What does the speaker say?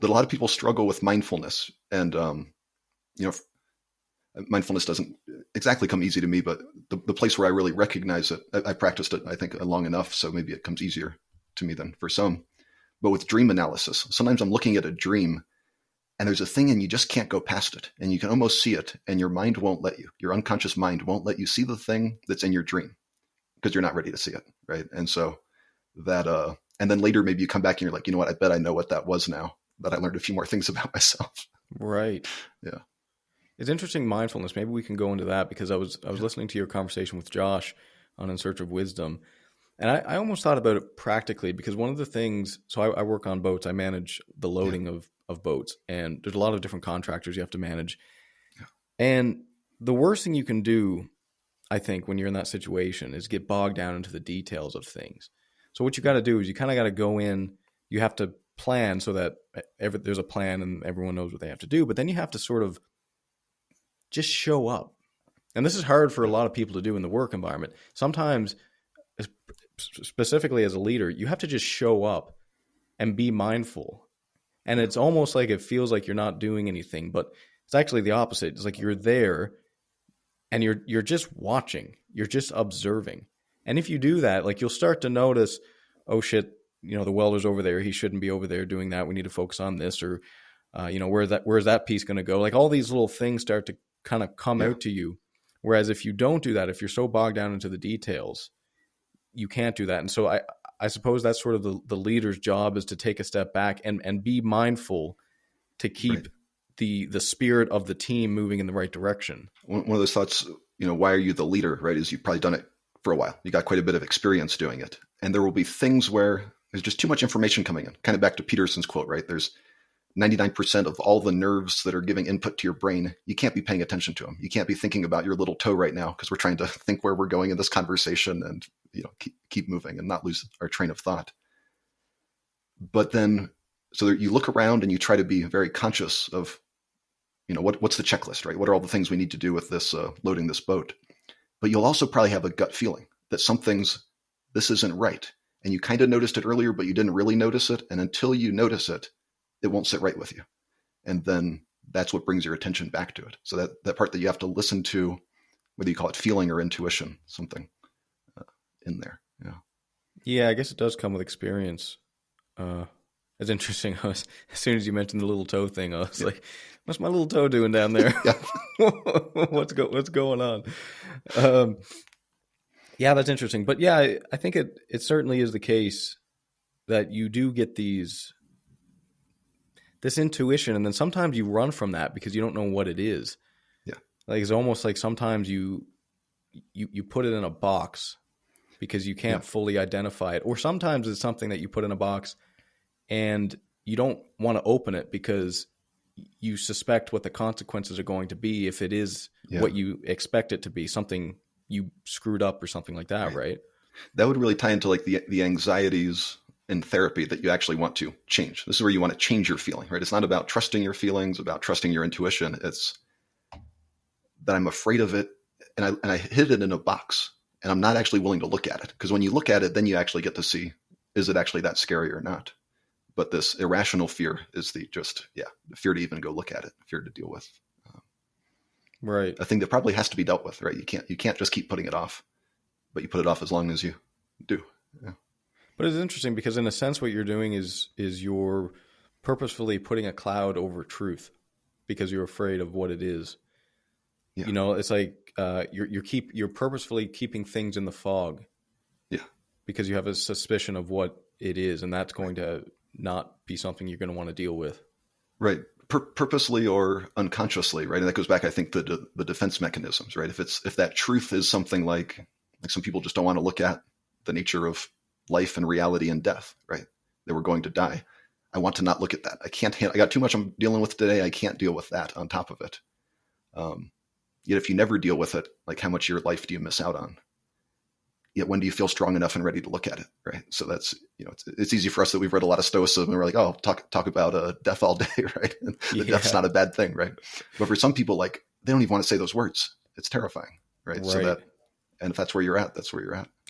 that a lot of people struggle with mindfulness, and mindfulness doesn't exactly come easy to me, but the place where I really recognize it, I practiced it, I think, long enough, so maybe it comes easier to me than for some. But with dream analysis, sometimes I'm looking at a dream and there's a thing and you just can't go past it, and you can almost see it, and your mind won't let you. Your unconscious mind won't let you see the thing that's in your dream because you're not ready to see it, right? And so that, and then later maybe you come back and you're like, you know what, I bet I know what that was now that I learned a few more things about myself. Right. Yeah. It's interesting, mindfulness. Maybe we can go into that, because I was listening to your conversation with Josh on In Search of Wisdom. And I almost thought about it practically, because one of the things, so I work on boats. I manage the loading of boats, and there's a lot of different contractors you have to manage. Yeah. And the worst thing you can do, I think, when you're in that situation is get bogged down into the details of things. So what you got to do is you kind of got to go in, you have to plan so that there's a plan and everyone knows what they have to do. But then you have to sort of just show up. And this is hard for a lot of people to do in the work environment. Sometimes, specifically as a leader, you have to just show up and be mindful. And it's almost like it feels like you're not doing anything, but it's actually the opposite. It's like you're there and you're just watching, you're just observing. And if you do that, like, you'll start to notice, oh shit, the welder's over there. He shouldn't be over there doing that. We need to focus on this, or, where's that piece going to go? Like, all these little things start to kind of come out to you. Whereas if you don't do that, if you're so bogged down into the details, you can't do that. And so I suppose that's sort of the leader's job, is to take a step back and be mindful to keep the spirit of the team moving in the right direction. One of those thoughts, why are you the leader, right, is you've probably done it for a while. You got quite a bit of experience doing it. And there will be things where there's just too much information coming in. Kind of back to Peterson's quote, right? There's 99% of all the nerves that are giving input to your brain. You can't be paying attention to them. You can't be thinking about your little toe right now, because we're trying to think where we're going in this conversation and, keep moving and not lose our train of thought. But then, so you look around and you try to be very conscious of, what's the checklist, right? What are all the things we need to do with this, loading this boat? But you'll also probably have a gut feeling that this isn't right. And you kind of noticed it earlier, but you didn't really notice it. And until you notice it, it won't sit right with you. And then that's what brings your attention back to it. So that part that you have to listen to, whether you call it feeling or intuition, something in there. Yeah. Yeah, I guess it does come with experience. It's interesting. As soon as you mentioned the little toe thing, I was like, what's my little toe doing down there? What's going on? Yeah, that's interesting. But yeah, I think it certainly is the case that you do get this intuition, and then sometimes you run from that because you don't know what it is. Yeah. Like, it's almost like sometimes you put it in a box because you can't fully identify it. Or sometimes it's something that you put in a box and you don't want to open it because you suspect what the consequences are going to be if it is what you expect it to be, something you screwed up or something like that, right? That would really tie into like the anxieties in therapy that you actually want to change. This is where you want to change your feeling, right? It's not about trusting your feelings, about trusting your intuition. It's that I'm afraid of it and I hid it in a box and I'm not actually willing to look at it. Because when you look at it, then you actually get to see, is it actually that scary or not? But this irrational fear is the fear to even go look at it, fear to deal with. Right. A thing that probably has to be dealt with, right? You can't just keep putting it off, but you put it off as long as you do. Yeah. But it's interesting because in a sense, what you're doing is you're purposefully putting a cloud over truth because you're afraid of what it is. Yeah. It's like you're purposefully keeping things in the fog. Yeah. Because you have a suspicion of what it is, and that's going to not be something you're going to want to deal with. Right. Purposely or unconsciously, right? And that goes back, I think, to the defense mechanisms, right? If that truth is something like some people just don't want to look at the nature of life and reality and death, right? That we're going to die. I want to not look at that. I got too much I'm dealing with today. I can't deal with that on top of it. Yet if you never deal with it, like how much of your life do you miss out on? Yet when do you feel strong enough and ready to look at it, right? So that's, it's easy for us that we've read a lot of Stoicism and we're like, oh, talk about death all day, right? And death's not a bad thing, right? But for some people, like, they don't even want to say those words. It's terrifying, right? So and if that's where you're at, that's where you're at.